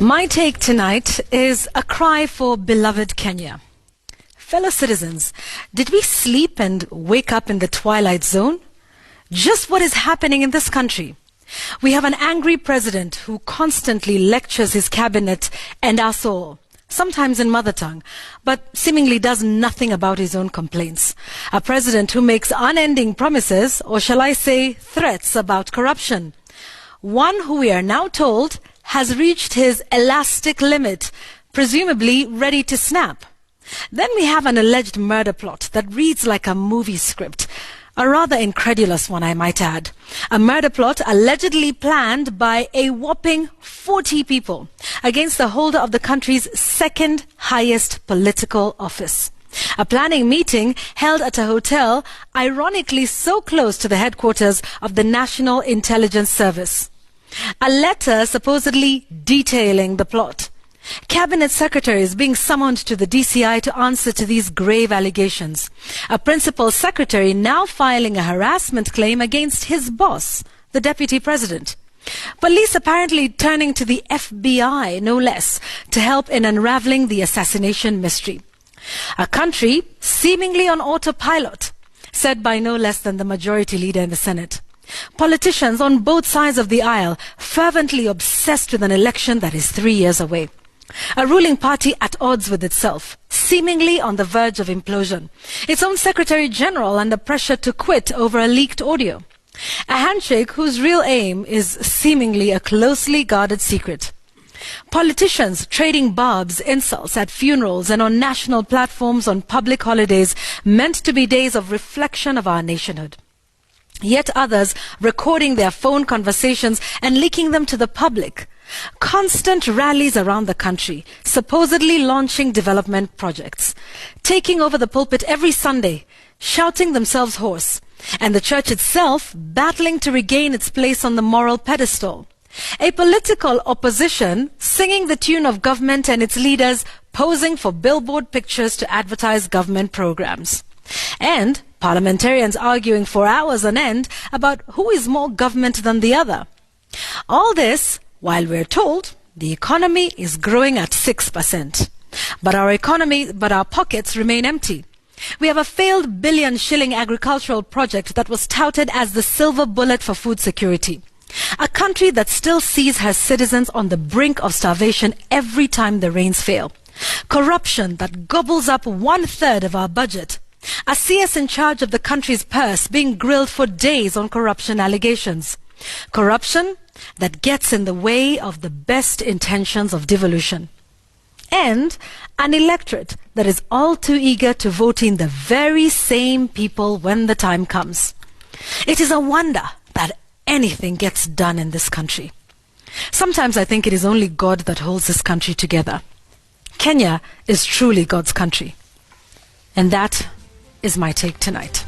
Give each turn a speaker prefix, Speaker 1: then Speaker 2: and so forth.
Speaker 1: My take tonight is a cry for beloved Kenya. Fellow citizens, did we sleep and wake up in the twilight zone? Just what is happening in this country? We have an angry president who constantly lectures his cabinet and us all, sometimes in mother tongue, but seemingly does nothing about his own complaints. A president who makes unending promises, or shall I say threats about corruption. One who we are now told has reached his elastic limit, presumably ready to snap. Then we have an alleged murder plot that reads like a movie script, a rather incredulous one, I might add. A murder plot allegedly planned by a whopping 40 people against the holder of the country's second highest political office. A planning meeting held at a hotel, ironically so close to the headquarters of the National Intelligence Service. A letter supposedly detailing the plot. Cabinet secretaries being summoned to the DCI to answer to these grave allegations. A principal secretary now filing a harassment claim against his boss, the deputy president. Police apparently turning to the FBI, no less, to help in unraveling the assassination mystery. A country seemingly on autopilot, said by no less than the majority leader in the Senate. Politicians on both sides of the aisle fervently obsessed with an election that is 3 years away. A ruling party at odds with itself, seemingly on the verge of implosion. Its own Secretary General under pressure to quit over a leaked audio. A handshake whose real aim is seemingly a closely guarded secret. Politicians trading barbs, insults at funerals and on national platforms on public holidays meant to be days of reflection of our nationhood. Yet others recording their phone conversations and leaking them to the public. Constant rallies around the country, supposedly launching development projects. Taking over the pulpit every Sunday, shouting themselves hoarse. And the church itself battling to regain its place on the moral pedestal. A political opposition singing the tune of government and its leaders posing for billboard pictures to advertise government programs. And parliamentarians arguing for hours on end about who is more government than the other. All this while we're told the economy is growing at 6%. But our pockets remain empty. We have a failed billion-shilling agricultural project that was touted as the silver bullet for food security. A country that still sees her citizens on the brink of starvation every time the rains fail. Corruption that gobbles up 1/3 of our budget. A CS in charge of the country's purse being grilled for days on corruption allegations. Corruption that gets in the way of the best intentions of devolution. And an electorate that is all too eager to vote in the very same people when the time comes. It is a wonder that anything gets done in this country. Sometimes I think it is only God that holds this country together. Kenya is truly God's country. And that is my take tonight.